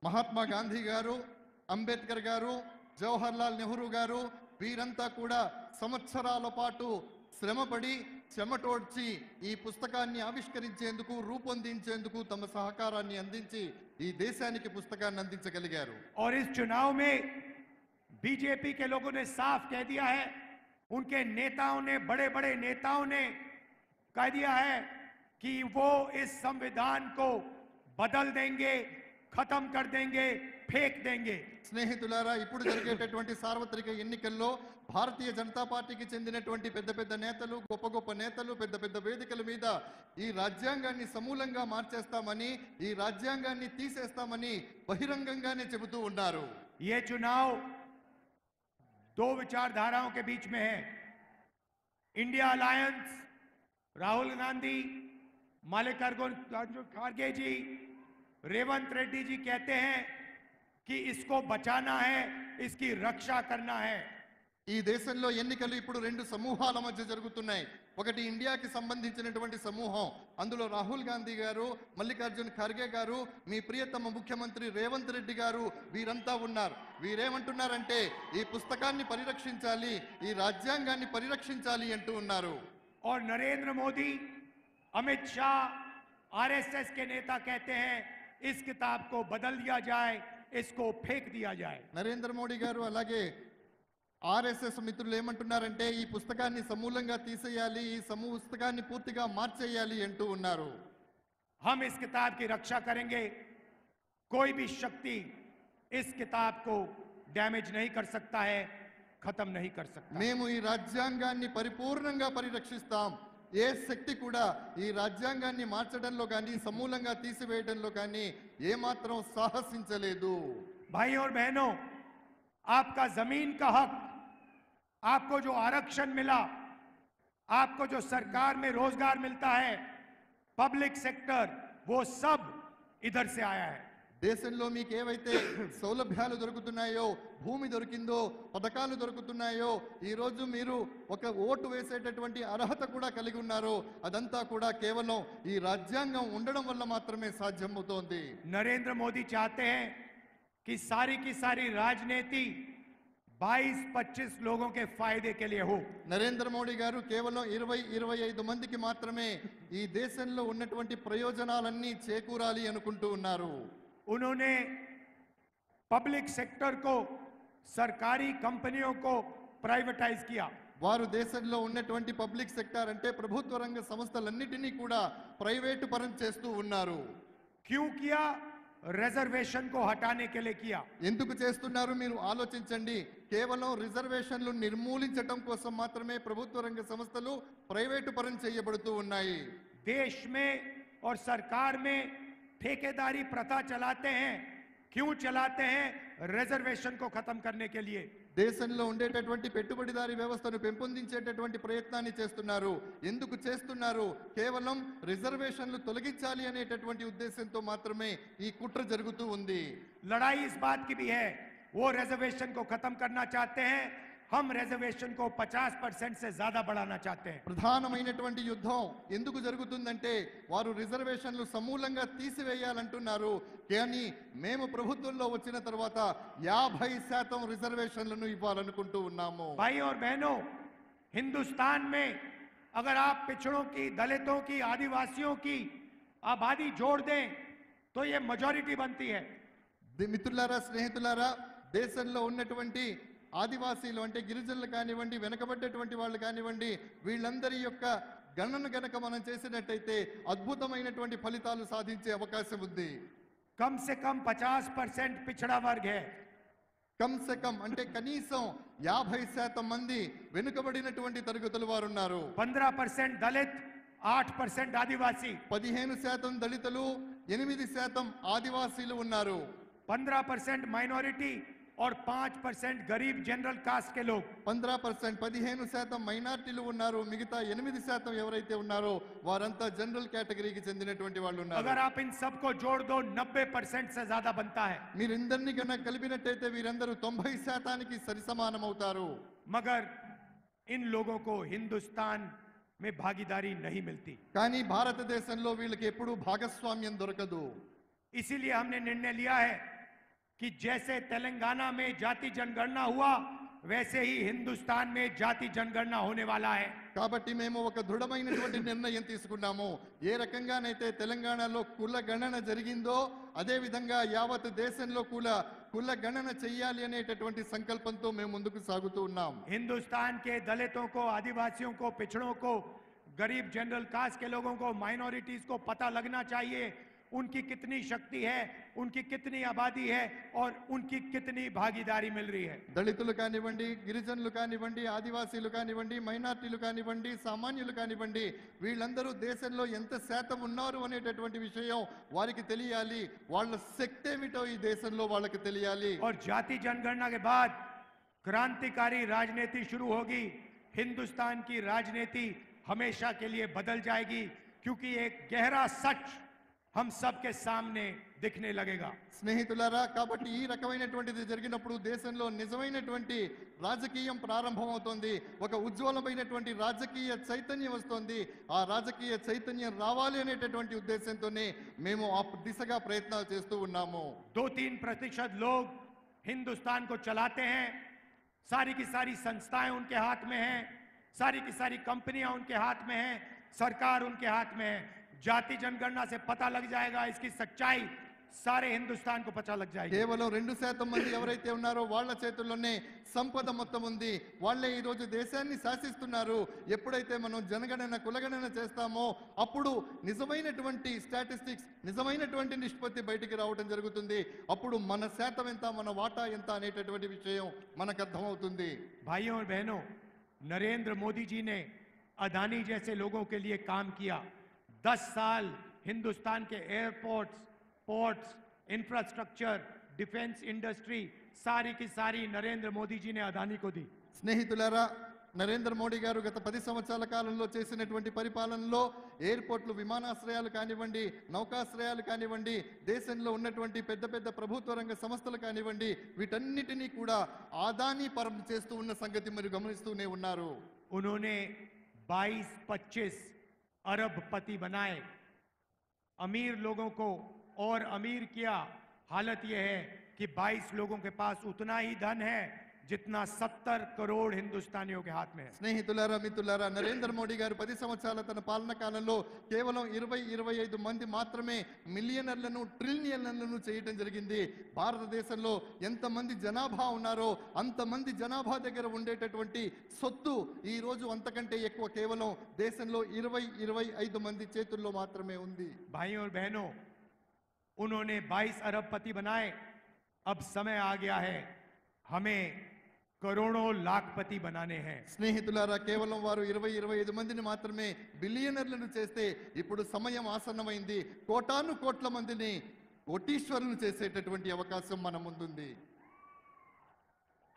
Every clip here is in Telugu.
మహాత్మా గాంధీ గారు, అంబేద్కర్ గారు, జవహర్లాల్ నెహ్రూ గారు వీరంతా కూడా సంవత్సరాల పాటు శ్రమపడి చెమటోడ్చి ఈ పుస్తకాన్ని ఆవిష్కరించేందుకు రూపొందించేందుకు తమ సహకారాన్ని అందించి ఈ దేశానికి పుస్తకాన్ని అందించగలిగారు. और इस चुनाव में बीजेपी के लोगों ने साफ कह दिया है, उनके नेताओं ने, बड़े बड़े नेताओं ने कह दिया है कि वो इस संविधान को बदल देंगे, खत्म कर देंगे, फेंक देंगे. స్నేహితులారా, ఇప్పుడు జరిగేటటువంటి సార్వత్రిక ఎన్నికల్లో భారతీయ జనతా పార్టీకి చెందినటువంటి పెద్ద పెద్ద నేతలు, గొప్ప గొప్ప నేతలు పెద్ద పెద్ద వేదికల మీద ఈ రాజ్యాంగాన్ని సమూలంగా మార్చేస్తామని, ఈ రాజ్యాంగాన్ని తీసేస్తామని బహిరంగంగానే చెబుతూ ఉన్నారు. ये चुनाव दो विचारधाराओं के बीच में है. इंडिया अलायंस, राहुल गांधी, मल्लिकार्जुन खड़गे जी, रेवंत रेड्डी जी कहते हैं कि इसको बचाना है, इसकी रक्षा करना है. ఈ దేశంలో ఎన్నికలు ఇప్పుడు రెండు సమూహాల మధ్య జరుగుతున్నాయి. ఒకటి ఇండియాకి సంబంధించినటువంటి సమూహం, అందులో రాహుల్ గాంధీ గారు, మల్లికార్జున్ ఖర్గే గారు, మీ ప్రియతమ ముఖ్యమంత్రి రేవంత్ రెడ్డి గారు వీరంతా ఉన్నారు. వీరేమంటున్నారంటే ఈ పుస్తకాన్ని పరిరక్షించాలి, ఈ రాజ్యాంగాన్ని పరిరక్షించాలి అంటూ ఉన్నారు. और नरेंद्र मोदी, अमित शाह, आरएसएस के नेता कहते हैं इस किताब को बदल दिया जाए, इसको फेंक दिया जाए. నరేంద్ర మోడీ గారు అలాగే ఆర్ఎస్ఎస్ మిత్రులు ఏమంటున్నారంటే ఈ పుస్తకాన్ని సమూలంగా తీసేయాలి, ఈ పుస్తకాన్ని పూర్తిగా మార్చేయాలి అంటూ ఉన్నారు. हम इस किताब की रक्षा करेंगे. कोई भी शक्ति इस किताब को डैमेज नहीं कर सकता है, खत्म नहीं कर सकता. మేము ఈ రాజ్యాంగాన్ని పరిపూర్ణంగా పరిరక్షిస్తాం. ఏ శక్తి కూడా ఈ రాజ్యాంగాన్ని మార్చడంలో కానీ సమూలంగా తీసివేయడంలో కానీ ఏమాత్రం సాహసించలేదు. भाई और बहनों, आपका जमीन का हक, आपको जो आरक्षण मिला, आपको जो सरकार में रोजगार मिलता है, पब्लिक सेक्टर, वो सब इधर से आया है. దేశంలో మీకు ఏవైతే సౌలభ్యాలు దొరుకుతున్నాయో, భూమి దొరికిందో, పథకాలు దొరుకుతున్నాయో, ఈ రోజు మీరు ఒక ఓటు వేసేటటువంటి అర్హత కూడా కలిగి ఉన్నారో అదంతా కూడా కేవలం ఈ రాజ్యాంగం ఉండడం వల్ల మాత్రమే సాధ్యమవుతోంది. नरेंद्र मोदी चाहते हैं कि सारी की सारी राजनीति 22-25 लोगों के फायदे के लिए हो. నరేంద్ర మోడీ గారు కేవలం 20-25 మందికి మాత్రమే ఈ దేశంలో ఉన్నటువంటి ప్రయోజనాలన్నీ చేకూరాలి అనుకుంటూ ఉన్నారు. उन्होंने पब्लिक सेक्टर को, सरकारी कंपनियों को प्राइवेटाइज किया. వారు దేశంలో ఉన్నటువంటి పబ్లిక్ సెక్టార్ అంటే ప్రభుత్వ రంగ సంస్థలన్నిటినీ కూడా ప్రైవేటు పరం చేస్తూ ఉన్నారు. क्यों किया? रिजर्वेशन को हटाने के लिए किया. ఎందుకు చేస్తున్నారు మీరు ఆలోచించండి. కేవలం రిజర్వేషన్లు నిర్మూలించడం కోసం మాత్రమే ప్రభుత్వ రంగ సంస్థలు ప్రైవేటు పరం చేయబడుతూ ఉన్నాయి. देश में और सरकार में ठेकेदारी प्रथा चलाते हैं. क्यों चलाते हैं? रिजर्वेशन को खत्म करने के लिए. దేశంలో ఉండేటటువంటి పెట్టుబడిదారీ వ్యవస్థను పెంపొందించేటటువంటి ప్రయత్నాన్ని చేస్తున్నారు. ఎందుకు చేస్తున్నారు? కేవలం రిజర్వేషన్లు తొలగించాలి అనేటటువంటి ఉద్దేశంతో మాత్రమే ఈ కుట్ర జరుగుతూ ఉంది. लड़ाई इस बात की भी है, वो रिजर्वेशन को खत्म करना चाहते हैं, हम रिजर्वेशन को 50% से ज्यादा बढ़ाना चाहते हैं. ప్రధానమైనటువంటి యుద్ధం ఎందుకు జరుగుతుందంటే వారు రిజర్వేషన్లు సమూలంగా తీసివేయాలంటున్నారు. కానీ మేము ప్రభుత్వంలో వచ్చిన తర్వాత 50% రిజర్వేషన్లను ఇవ్వాలనుకుంటూ ఉన్నాము. भाई और बहनों, हिंदुस्तान में अगर आप पिछड़ों की, दलितों की, आदिवासियों की आबादी जोड़ दें तो ये मेजॉरिटी बनती है. మిత్రులారా, స్నేహితులారా, దేశంలో ఉన్నటువంటి ఆదివాసీలు అంటే గిరిజనులు కానివ్వండి, వెనకబడ్డటువంటి వాళ్ళు కానివ్వండి, వీళ్ళందరి యొక్క గణన గనక మనం చేసినట్టయితే అద్భుతమైనటువంటి ఫలితాలు సాధించే అవకాశం ఉంది. कम से कम 50% पिछड़ा वर्ग है. కమ్ సే కమ్ అంటే కనీసం 50% మంది వెనుకబడినటువంటి తరగతుల వారు ఉన్నారు. 15% दलित, 8% आदिवासी. 15% దళితులు, 8% ఆదివాసీలు ఉన్నారు. 15% माइनॉरिटी और 5% गरीब जनरल कास्ट के लोग. 15% మైనారిటీలు ఉన్నారు. మిగతా 8% ఎవరైతే ఉన్నారో వారంతా జనరల్ కేటగిరీకి చెందినటువంటి వాళ్ళు ఉన్నారు. अगर आप इन सबको जोड़ दो 90% से ज्यादा बनता है. మీరందరినీ కన్నా కలిపినట్టయితే వీరందరూ 90%కి సరిసమానం అవుతారు. मगर इन लोगों को हिंदुस्तान में भागीदारी नहीं मिलती. కానీ భారతదేశంలో వీళ్ళకి ఎప్పుడూ భాగస్వామ్యం దొరకదు. इसीलिए हमने निर्णय लिया है कि जैसे तेलंगाना में जाति जनगणना हुआ वैसे ही हिंदुस्तान में जाति जनगणना होने वाला है। కాబట్టి మేము ఒక దృఢమైనటువంటి నిర్ణయం తీసుకున్నాము. ఏ రకంగానైతే తెలంగాణలో కుల గణన జరిగిందో అదే విధంగా యావత్ దేశంలో కుల గణన చేయాలి అనేటటువంటి సంకల్పంతో మేము ముందుకు సాగుతూ ఉన్నాం. हिंदुस्तान के दलितों को, आदिवासियों को, पिछड़ों को, गरीब जनरल कास्ट के लोगों को, माइनॉरिटीज को पता लगना चाहिए उनकी कितनी शक्ति है, उनकी कितनी आबादी है और उनकी कितनी भागीदारी मिल रही है। దళితులు కానివ్వండి, గిరిజనులు కానివ్వండి, ఆదివాసీలు కానివ్వండి, మైనార్టీలు కానివ్వండి, సామాన్యులు కానివ్వండి, వీళ్ళందరూ దేశంలో ఎంత శాతం ఉన్నారు అనేటటువంటి విషయం వారికి తెలియాలి. వాళ్ళ శక్తి ఏమిటో ఈ దేశంలో వాళ్ళకి తెలియాలి. और जाति जनगणना के बाद क्रांतिकारी राजनीति शुरू होगी। हिंदुस्तान की राजनीति हमेशा के लिए बदल जाएगी क्योंकि एक गहरा सच हम सबके सामने दिखने लगेगा। స్నేహితులారా, కాబట్టి ఈ రకమైనటువంటిది జరిగినప్పుడు దేశంలో నిజమైనటువంటి రాజకీయం ప్రారంభమవుతోంది. ఒక ఉజ్వలమైనటువంటి రాజకీయ చైతన్యం వస్తోంది. ఆ రాజకీయ చైతన్యం రావాలి అనేటటువంటి ఉద్దేశంతోనే మేము ఆ దిశగా ప్రయత్నాలు చేస్తూ ఉన్నాము. 2-3% लोग हिंदुस्तान को चलाते हैं, सारी की सारी संस्थाएं उनके हाथ में हैं, सारी की सारी कंपनियां उनके हाथ में हैं, सरकार उनके हाथ में है। जाति जनगणना से पता लग जाएगा, इसकी सच्चाई सारे हिंदुस्तान को पता लग जाएगी। కేవలం 2% మంది ఎవరైతే ఉన్నారో వాళ్ళ చేతుల్లోనే సంపద మొత్తం ఉంది. వాళ్ళే ఈ రోజు దేశాన్ని శాసిస్తున్నారు. ఎప్పుడైతే మనం జనగణన కులగణన చేస్తామో అప్పుడు నిజమైనటువంటి స్టాటిస్టిక్స్, నిజమైనటువంటి నిష్పత్తి బయటికి రావడం జరుగుతుంది. అప్పుడు మన శాతం ఎంత, మన వాటా ఎంత అనేటటువంటి విషయం మనకు అర్థమవుతుంది. भाइयों और बहनों, नरेंद्र मोदी जी ने अदानी जैसे लोगों के लिए काम किया। 10 साल हिंदुस्तान के airports, ports, infrastructure, defence industry सारी की सारी नरेंद्र मोदी जी ने अदानी को दी। స్నేహితులారా, నరేంద్ర మోడీ గారు గత 10 సంవత్సరాల కాలంలో చేసినటువంటి పరిపాలనలో ఎయిర్పోర్ట్లు, విమానాశ్రయాలు కానివ్వండి, నౌకాశ్రయాలు కానివ్వండి, దేశంలో ఉన్నటువంటి పెద్ద పెద్ద ప్రభుత్వ రంగ సంస్థలు కానివ్వండి, వీటన్నిటినీ కూడా ఆదానీ పరం చేస్తూ ఉన్న సంగతి మీరు గమనిస్తూనే ఉన్నారు. उन्होंने 22-25 अरबपति बनाए, अमीर लोगों को और अमीर किया। हालत यह है कि 22 लोगों के पास उतना ही धन है जितना 70 करोड़ हिंदुस्तानियों के हाथ में है। స్నేహితులారా, మిత్రులారా, నరేంద్ర మోడీ గారు 10 సంవత్సరాల తన పాలన కాలంలో కేవలం 20-25 మంది మాత్రమే మిలియనర్లను, ట్రిలియనర్లను చేయటం జరిగింది. భారతదేశంలో ఎంతమంది జనాభా ఉన్నారో అంతమంది జనాభా దగ్గర ఉండేటటువంటి సొత్తు ఈ రోజు అంతకంటే ఎక్కువ కేవలం దేశంలో 20-25 మంది చేతుల్లో మాత్రమే ఉంది. भाइयों और बहनों, उन्होंने 22 अरबपति बनाए। अब समय आ गया है हमें करोड़ों लाखपति बनाने हैं। స్నేహితులారా, కేవలం వారు 20-25 మందిని మాత్రమే బిలియనర్లను చేస్తే ఇప్పుడు సమయం ఆసన్నమైంది. కోటాను కోట్ల మందిని కోటీశ్వరులను చేసేటటువంటి అవకాశం మన ముందుంది.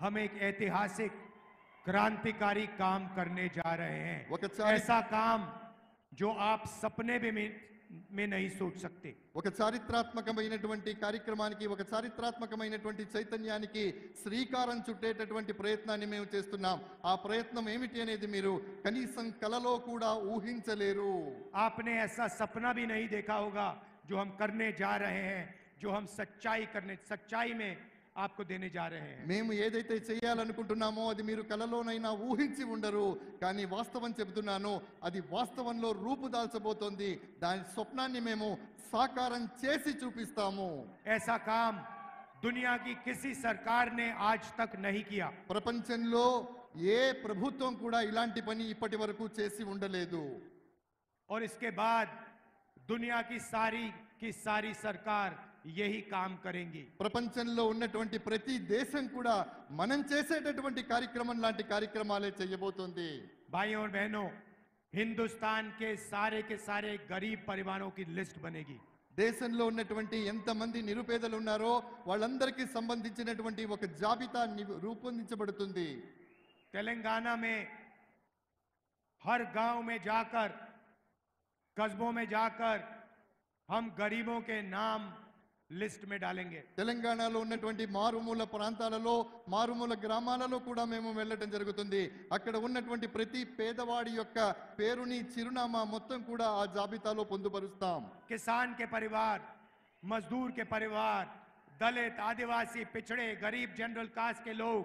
हम एक ऐतिहासिक क्रांतिकारी काम करने जा रहे हैं। ఒక ऐसा काम जो आप सपने में नहीं सोच सकते। ఒక చారిత్రాత్మకమైనటువంటి కార్యక్రమానికి, ఒక చారిత్రాత్మకమైనటువంటి చైతన్యానికి శ్రీకారం చుట్టేటటువంటి ప్రయత్నాన్ని మేము చేస్తున్నాం. ఆ ప్రయత్నం ఏమిటి అనేది మీరు కనీసం కలలో కూడా ఊహించలేరు. आपने ऐसा सपना भी नहीं देखा होगा जो हम करने जा रहे हैं, जो हम सच्चाई में आपको देने जा रहे हैं। మేము ఏదైతే చేయాలనుకుంటున్నామో అది మీరు కలలోనైనా ఊహించి ఉండరు. కానీ వాస్తవం చెబుతున్నాను, అది వాస్తవంలో రూపుదాల్చబోతోంది. దాని స్వప్నాన్ని మేము సాకారం చేసి చూపిస్తాము. ऐसा काम दुनिया की किसी सरकार ने आज तक नहीं किया। ప్రపంచంలో ఏ ప్రభుత్వం కూడా ఇలాంటి పని ఇప్పటి వరకు చేసి ఉండలేదు. और इसके बाद दुनिया की सारी सरकार यही काम करेंगी। ప్రపంచంలో ఉన్నటువంటి ప్రతి దేశం కూడా మనం చేసేటటువంటి కార్యక్రమం లాంటి కార్యక్రమాలే చేయబోతోంది. भाइयों और बहनों, हिंदुस्तान के सारे गरीब परिवारों की लिस्ट बनेगी। దేశంలో ఉన్నటువంటి ఎంతమంది నిరుపేదలు ఉన్నారో వాళ్ళందరికీ సంబంధించినటువంటి ఒక జాబితా రూపొందించబడుతుంది. तेलंगाना में हर गांव में जाकर, कस्बों में जाकर हम गरीबों के नाम लिस्ट में डालेंगे। తెలంగాణలో ఉన్నటువంటి మారుమూల ప్రాంతాలలో, మారుమూల గ్రామాలలో కూడా మేము వెళ్ళటం జరుగుతుంది. అక్కడ ఉన్నటువంటి ప్రతి పేదవాడి యొక్క పేరుని, చిరునామా మొత్తం కూడా ఆ జాబితాలో పొందుపరుస్తాం. किसान के परिवार, मजदूर के परिवार, दलित, आदिवासी, पिछड़े, गरीब, जनरल कास्ट के लोग,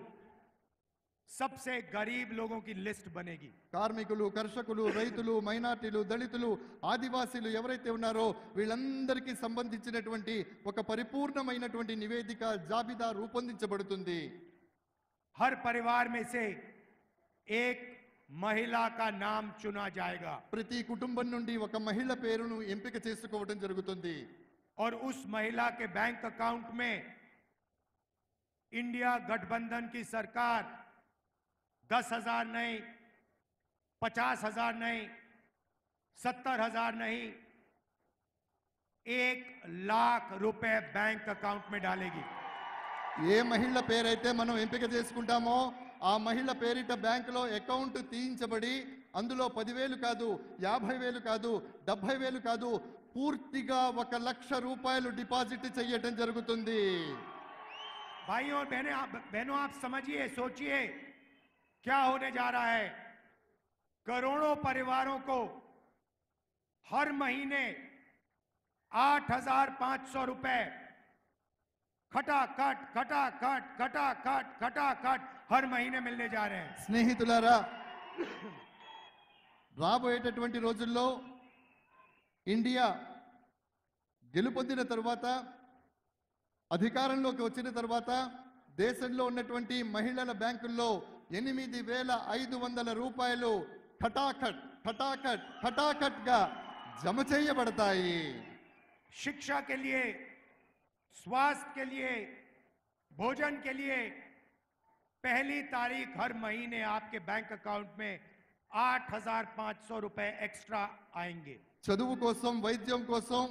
सबसे गरीब लोगों की लिस्ट बनेगी। కార్మికులు, కర్షకులు, రైతులు, మైనార్టీలు, దళితులు, ఆదివాసీలు ఎవరైతే ఉన్నారో వీళ్ళందరికీ సంబంధించినటువంటి ఒక పరిపూర్ణమైనటువంటి నివేదిక జాబితా రూపొందించబడుతుంది. हर परिवार में से एक महिला का नाम चुना जाएगा ప్రతి కుటుంబం నుండి ఒక మహిళ పేరును ఎంపిక చేసుకోవడం జరుగుతుంది. और उस महिला के बैंक अकाउंट में इंडिया गठबंधन की सरकार 10,000 नहीं, 50,000 नहीं, 70,000 नहीं, 1,00,000 रुपए बैंक अकाउंट में डालेगी। ఏ మహిళ పేరైతే మనం ఎంపిక చేసుకుంటామో ఆ మహిళ పేరిట బ్యాంకులో అకౌంట్ తీయించబడి అందులో 10,000 కాదు, 50,000 కాదు, 70,000 కాదు, పూర్తిగా 1,00,000 రూపాయలు డిపాజిట్ చేయటం జరుగుతుంది. भाइयों और बहनों, आप समझिए, सोचिए क्या होने जा रहा है। करोड़ों परिवारों को हर महीने 8,500 रुपए खटाखट खटाखट खटाखट खटाखट हर महीने मिलने जा रहे हैं। స్నేహితులారా, రాబోయేటటువంటి రోజుల్లో ఇండియా గెలుపొందిన తర్వాత, అధికారంలోకి వచ్చిన తర్వాత దేశంలో ఉన్నటువంటి మహిళల బ్యాంకుల్లో 8,500 రూపాయలు ఖటాఖట్ ఖటాఖట్ ఖటాఖట్ గా జమ చేయబడతాయి. शिक्षा के लिए, स्वास्थ्य के लिए, भोजन के लिए पहली तारीख हर महीने आपके बैंक अकाउंट में 8,500 रुपए एक्स्ट्रा आएंगे। చదువు కోసం, వైద్యం కోసం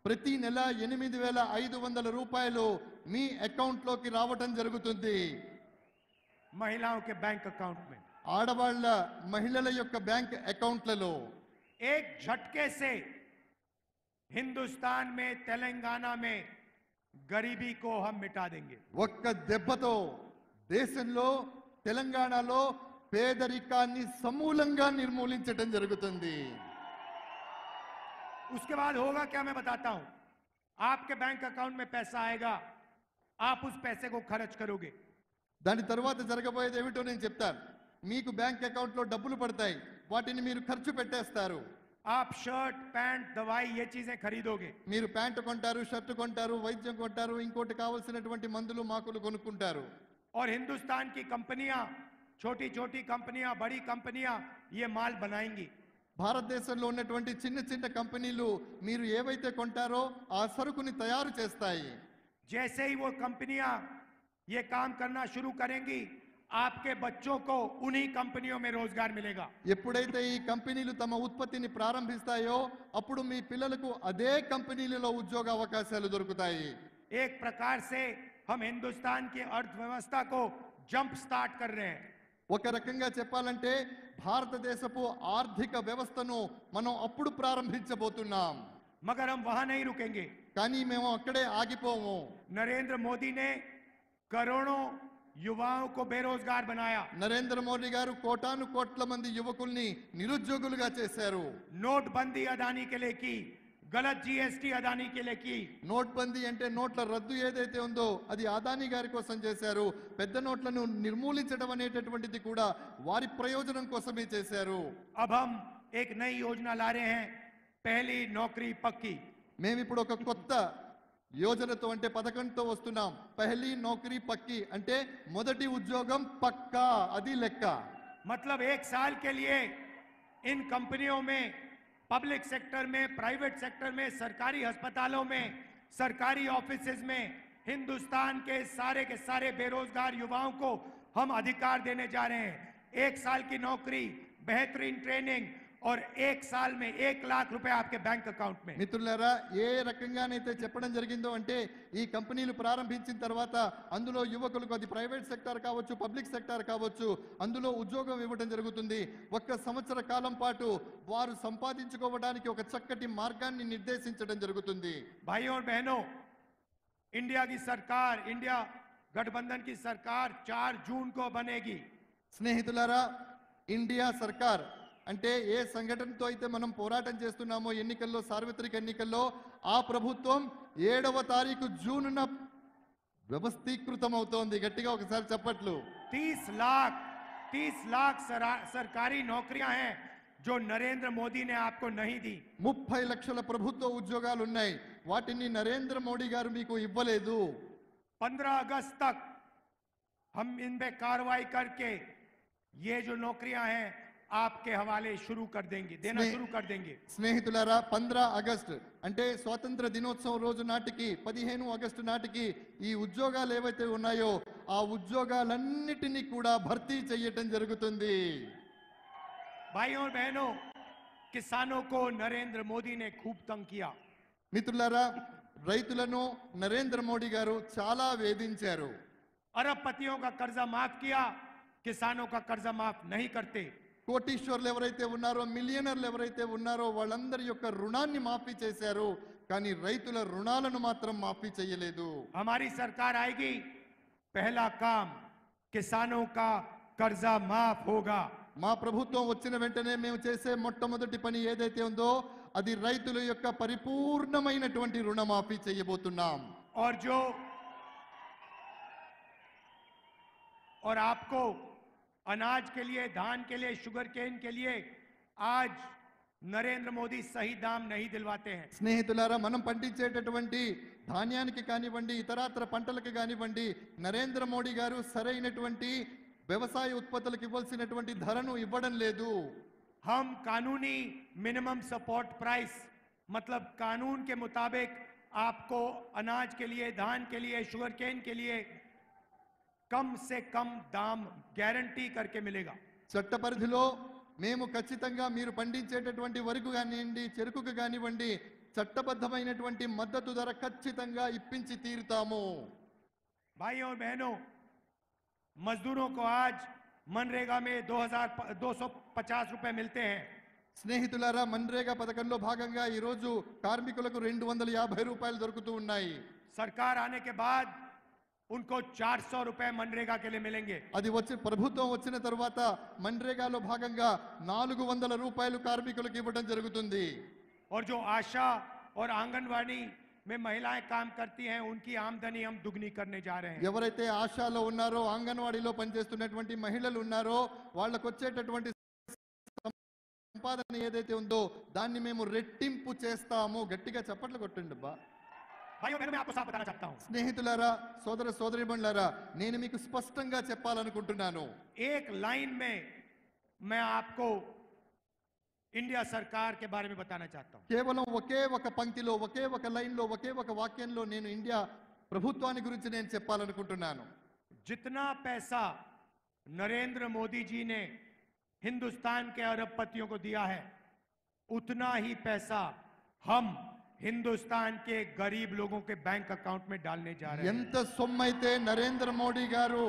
ప్రతి నెల 8,500 రూపాయలు మీ అకౌంట్ లోకి రావటం జరుగుతుంది. महिलाओं के बैंक अकाउंट में ఆడవాళ్ల, మహిళల యొక్క బ్యాంక్ అకౌంట్లలో एक झटके से हिंदुस्तान में, तेलंगाना में गरीबी को हम मिटा देंगे। ఒక్క దెబ్బతో దేశంలో, తెలంగాణలో పేదరికాన్ని సమూలంగా నిర్మూలించటం జరుగుతుంది. उसके बाद होगा क्या, मैं बताता हूं। आपके बैंक अकाउंट में पैसा आएगा, आप उस पैसे को खर्च करोगे। దాని తర్వాత జరగబోయేది ఏమిటో నేను చెప్తాను. మీకు బ్యాంక్ అకౌంట్ లో డబ్బులు పడతాయి, వాటిని మీరు ఖర్చు పెట్టేస్తారు. आप शर्ट, पैंट, दवाई, ये चीजें खरीदोगे। మీరు ప్యాంటు కొంటారు, షర్టు కొంటారు, వైద్యం కొంటారు, ఇంకోటి కావాల్సినటువంటి మందులు, మాకులు కొనుక్కుంటారు. और हिंदुस्तान की कंपनियां, छोटी छोटी कंपनियां, बड़ी कंपनियां ये माल बनाएंगी। భారతదేశంలో ఉన్నటువంటి చిన్న చిన్న కంపెనీలు మీరు ఏవైతే కొంటారో ఆ సరుకుని తయారు చేస్తాయి. जैसे ही वो कंपनियां ये काम करना शुरू करेंगी, आपके बच्चों को उन्हीं कंपनियों में रोजगार मिलेगा। ఎప్పుడైతే ఈ కంపెనీలు తమ ఉత్పత్తిని ప్రారంభిస్తాయో అప్పుడు మీ పిల్లలకు అదే కంపెనీలలో ఉద్యోగ అవకాశాలు దొరుకుతాయి. एक प्रकार से हम हिंदुस्तान की अर्थव्यवस्था को जंप स्टार्ट कर रहे हैं। ఒక రకంగా చెప్పాలంటే భారతదేశపు ఆర్థిక వ్యవస్థను మనం అప్పుడు ప్రారంభించబోతున్నాం. मगर हम वहां नहीं रुकेंगे। కానీ మేము అక్కడే ఆగిపోము. नरेंद्र मोदी ने करोड़ों युवाओं को बेरोजगार बनाया। నరేంద్ర మోడీ గారు కోటాను కోట్ల మంది యువకుల్ని నిరుద్యోగులుగా చేశారు. नोटबंदी अदानी के लिए की, गलत जीएसटी अदानी के लिए की। నోట్బందీ అంటే నోట్ల రద్దు ఏదైతే ఉందో అది అదానీ గారి కోసం చేశారు. పెద్ద నోట్లను నిర్మూలించడం అనేటటువంటిది కూడా వారి ప్రయోజనం కోసమే చేశారు. अब हम एक नई योजना ला रहे हैं, पहली नौकरी पक्की। మేమిప్పుడు ఒక కొత్త యోజనతో అంటే పథకంతో వస్తున్నాం. పహలీ నౌకరీ పక్కి అంటే మొదటి ఉద్యోగం పక్కా, అది లెక్క. मतलब 1 साल के लिए इन कंपनियों में, पब्लिक सेक्टर में, प्राइवेट सेक्टर में, सरकारी अस्पतालों में, सरकारी ऑफिसेज में हिंदुस्तान के सारे बेरोजगार युवाओं को हम अधिकार देने जा रहे हैं। 1 साल की नौकरी, बेहतरीन ट्रेनिंग और 1 साल में 1,00,000 रुपए आपके बैंक अकाउंट में। మిత్రులారా, ఏ రకంగానైతే చెప్పడం జరిగిందో అంటే ఈ కంపెనీలు ప్రారంభించిన తర్వాత అందులో యువకులకు, అది ప్రైవేట్ సెక్టార్ కావచ్చు, పబ్లిక్ సెక్టార్ కావచ్చు, అందులో ఉద్యోగం ఇవ్వడం జరుగుతుంది. 1 సంవత్సర కాలం పాటు వారు సంపాదించుకోవడానికి ఒక చక్కటి మార్గాన్ని నిర్దేశించడం జరుగుతుంది. भाइयों और बहनों, इंडिया की सरकार, इंडिया गठबंधन की सरकार 4 जून को बनेगी। స్నేహితులారా, ఇండియా సర్కార్ అంటే ఏ సంఘటనతో అయితే మనం పోరాటం చేస్తున్నామో ఎన్నికల్లో, సార్వత్రిక ఎన్నికల్లో, ఆ ప్రభుత్వం 7వ తారీఖు జూన్న వ్యవస్థీకృతం అవుతోంది. గట్టిగా ఒకసారి చప్పట్లు. 30 लाख सरकारी नौकरियां हैं जो नरेंद्र मोदी ने आपको नहीं दी. 30 లక్షల ప్రభుత్వ ఉద్యోగాలు ఉన్నాయి. వాటిని నరేంద్ర మోడీ గారు మీకు ఇవ్వలేదు. 15 अगस्त तक हम इन पे कार्रवाई करके ये जो नौकरियां हैं आपके हवाले शुरू कर देंगे, देना शुरू कर देंगे. స్నేహితులారా, 15 ఆగస్టు అంటే స్వాతంత్ర దినోత్సవం రోజు నాటికి 15 ఆగస్టు నాటికి ఈ ఉద్యోగాలు ఏవైతే ఉన్నాయో ఆ ఉద్యోగాలన్నిటినీ కూడా భర్తీ చేయటం జరుగుతుంది. भाइयों और बहनों, किसानों को नरेंद्र मोदी ने खूब तंग किया. మిత్రులారా, రైతులను నరేంద్ర మోడీ గారు చాలా వేధించారు. अरबपतियों का कर्जा माफ किया, किसानों का कर्जा माफ नहीं करते. కోటీశ్వర్లు ఎవరైతే ఉన్నారో, మిలియనర్లు ఎవరైతే ఉన్నారో వాళ్ళందరి యొక్క రుణాన్ని మాఫీ చేశారు. కానీ రైతుల రుణాలను మాత్రం మాఫీ చేయలేదు. हमारी सरकार आएगी, पहला काम किसानों का कर्जा माफ होगा. మా ప్రభుత్వం వచ్చిన వెంటనే మేము చేసే మొట్టమొదటి పని ఏదైతే ఉందో అది రైతుల యొక్క పరిపూర్ణమైనటువంటి రుణమాఫీ చేయబోతున్నాం. और आपको अनाज के लिए, धान के लिए, शुगर केन के लिए आज नरेंद्र मोदी सही दाम नहीं दिलवाते हैं. స్నేహితులారా, మనం పండించేటటువంటి ధాన్యానికి కానివ్వండి, ఇతరాత్ర పంటలకు కానివ్వండి, నరేంద్ర మోడీ గారు సరైనటువంటి వ్యవసాయ ఉత్పత్తులకు ఇవ్వాల్సినటువంటి ధరను ఇవ్వడం లేదు. हम कानूनी मिनिमम सपोर्ट प्राइस, मतलब कानून के मुताबिक आपको अनाज के लिए, धान के लिए, शुगर केन के लिए कम से कम दाम गारंटी करके मिलेगा. చట్ట పరిధిలో మేము ఖచ్చితంగా మీరు పండించేటటువంటి వరకు కానివ్వండి, చెరుకుకు కానివ్వండి, చట్టబద్ధమైనటువంటి మద్దతు ధర ఖచ్చితంగా ఇప్పించి తీరుతాము. भाइयों और बहनों, मजदूरों को आज मनरेगा में 2250 रुपए मिलते हैं. స్నేహితులారా, మన్రేగా పథకంలో భాగంగా ఈ రోజు కార్మికులకు 250 రూపాయలు దొరుకుతూ ఉన్నాయి. सरकार आने के बाद उनको 400 रुपए मनरेगा के लिए मिलेंगे. అది వచ్చి ప్రభుత్వం వచ్చిన తర్వాత మన్రేగాలో భాగంగా 400 రూపాయలు కార్మికులకు ఇవ్వడం జరుగుతుంది. और जो आशा और आंगनवाड़ी में महिलाएं काम करती हैं उनकी आमदनी हम दुगनी करने जा रहे हैं. ఎవరైతే ఆశాలో ఉన్నారో, అంగన్వాడీలో పనిచేస్తున్నటువంటి మహిళలు ఉన్నారో వాళ్ళకు వచ్చేటటువంటి సంపాదన ఏదైతే ఉందో దాన్ని మేము రెట్టింపు చేస్తాము. గట్టిగా చప్పట్లు కొట్టండి బా. भाइयों बहनों, मैं आपको साफ बताना चाहता हूं. స్నేహితులారా, సోదర సోదరీమణులారా, నేను మీకు స్పష్టంగా చెప్పాలనుకుంటున్నాను. एक लाइन में मैं आपको इंडिया सरकार के बारे में बताना चाहता हूं. కేవలం ఒకే ఒక పంక్తిలో, ఒకే ఒక లైన్లో, ఒకే ఒక వాక్యంలో నేను ఇండియా ప్రభుత్వాన్ని గురించి నేను చెప్పాలనుకుంటున్నాను. जितना पैसा नरेंद्र मोदी जी ने हिंदुस्तान के अरबपतियों को दिया है, उतना ही पैसा हम हिंदुस्तान के गरीब लोगों के बैंक अकाउंट में डालने जा रहे हैं. ఎంత సొమ్మైతే నరేంద్ర మోడీ గారు,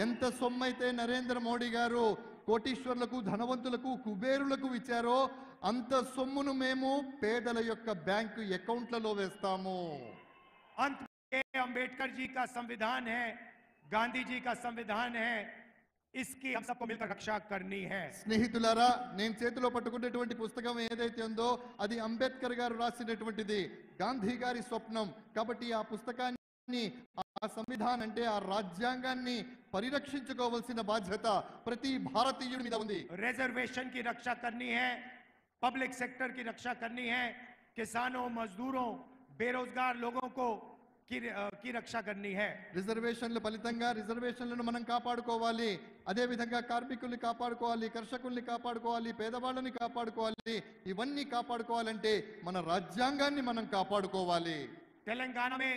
ఎంత సొమ్మైతే నరేంద్ర మోడీ గారు కోటీశ్వర్లకు, ధనవంతులకు, కుబేరులకు ఇచ్చారో అంత సొమ్మును మేము పేదల యొక్క బ్యాంకు అకౌంట్లలో వేస్తాము. अंत में अंबेडकर जी का संविधान है, गांधी जी का संविधान है, इसकी हम सबको मिलकर रक्षा करनी है. స్నేహితులారా, నేను చేతిలో పట్టుకున్నటువంటి పుస్తకం ఏదైతే ఉందో అది అంబేద్కర్ గారు రాసినటువంటిది, గాంధీ గారి స్వప్నం. కాబట్టి ఆ పుస్తకాన్ని, ఆ సంవిధానం అంటే ఆ రాజ్యాంగాన్ని పరిరక్షించుకోవాల్సిన బాధ్యత ప్రతి భారతీయుడి మీద ఉంది. रिजर्वेशन की रक्षा करनी है, पब्लिक सेक्टर की रक्षा करनी है, किसानों, मजदूरों, बेरोजगार लोगों को की रक्षा करनी है. రిజర్వేషన్ల ఫలితంగా రిజర్వేషన్లను మనం కాపాడుకోవాలి. అదే విధంగా కార్మికుల్ని కాపాడుకోవాలి, కర్షకుల్ని కాపాడుకోవాలి, పేదవాళ్ళని కాపాడుకోవాలి. ఇవన్నీ కాపాడుకోవాలంటే మన రాజ్యాంగాన్ని మనం కాపాడుకోవాలి. तेलंगाना में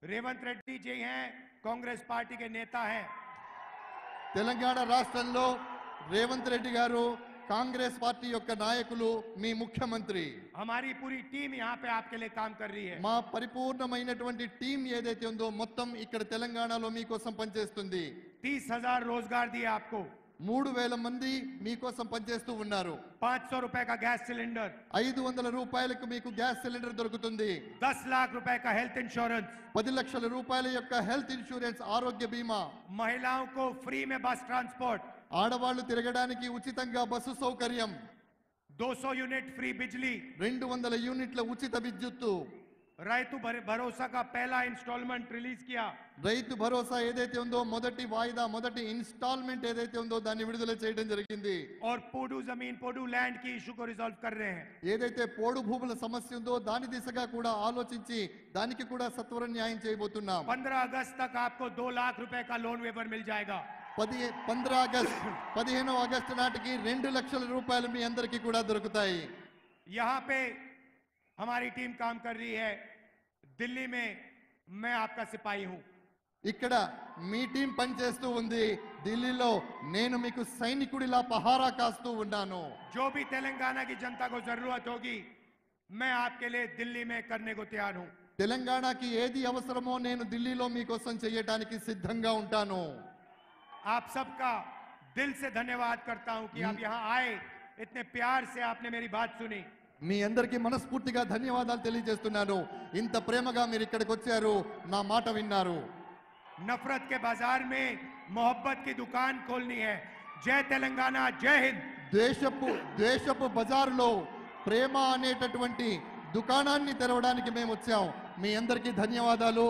रेवंत रेड्डी जी हैं, कांग्रेस पार्टी के नेता हैं. తెలంగాణ రాష్ట్రంలో రేవంత్ రెడ్డి గారు కాంగ్రెస్ పార్టీ యొక్క నాయకులు, మీ ముఖ్యమంత్రి. हमारी पूरी टीम यहाँ पे आपके लिए काम कर रही है. మా పరిపూర్ణమైనటువంటి టీం ఏదైతే ఉందో మొత్తం ఇక్కడ తెలంగాణలో మీకోసం పనిచేస్తుంది. 30,000 रोजगार दिए आपको. 3,000 మంది మీకోసం పనిచేస్తూ ఉన్నారు. 500 रुपए का गैस सिलेंडर, 500 రూపాయలకు మీకు గ్యాస్ సిలిండర్ దొరుకుతుంది. 10 लाख रुपए का हेल्थ इंश्योरेंस, 10 లక్షల రూపాయల యొక్క హెల్త్ ఇన్సూరెన్స్, ఆరోగ్య బీమా, महिलाओं को फ्री में बस ट्रांसपोर्ट, ఆడవాళ్లు తిరగడానికి ఉచితంగా బస్సు సౌకర్యం, 200 यूनिट फ्री बिजली, 200 యూనిట్ల ఉచిత విద్యుత్తు, రైతు భరోసా का पहला इंस्टॉलमेंट रिलीज किया। రైతు భరోసా ఏదైతే ఉందో మొదటి వాయిదా మొదటి ఇన్స్టాల్మెంట్ ఏదైతే ఉందో దాన్ని విడుదల చేయడం జరిగింది। और पोडू जमीन पोडू लैंड की इशू को रिजॉल्व कर रहे हैं। ఏదైతే పోడు భూముల సమస్య ఉందో దాని దిశగా కూడా ఆలోచించి దానికి కూడా సత్వర న్యాయం చేయబోతున్నాం। 15 अगस्त तक आपको 2 लाख रुपए का लोन वेवर मिल जाएगा। 15 ఆగస్టు నాటికి 2 లక్షల రూపాయలు మీ అందరికీ కూడా దొరుకుతాయి। यहाँ पे हमारी टीम काम कर रही है। दिल्ली में मैं आपका सिपाही हूं। ఇక్కడ మీ టీం పనిచేస్తూ ఉంది, ఢిల్లీలో నేను మీకు సైనికుడిలా పహారా కాస్తూ ఉన్నాను। जो भी तेलंगाना की जनता को जरूरत होगी मैं आपके लिए दिल्ली में करने को तैयार हूं। తెలంగాణకి ఏది అవసరమో నేను ఢిల్లీలో మీకోసం చేయడానికి సిద్ధంగా ఉంటాను। आप सबका दिल से धन्यवाद करता हूं कि आप यहां आए, इतने प्यार से आपने मेरी बात सुनी। మీ అందరికీ మనస్ఫూర్తిగా ధన్యవాదాలు తెలియజేస్తున్నాను। ఇంత ప్రేమగా మీరు ఇక్కడికి వచ్చారు, నా మాట విన్నారు। नफरत के बाजार में मोहब्बत की दुकान खोलनी है। जय तेलंगाना, जय हिंद। దేశపు బజారులో ప్రేమ అనేటటువంటి దుకాణాన్ని తెరవడానికి మేము వచ్చాం। మీ అందరికీ ధన్యవాదాలు।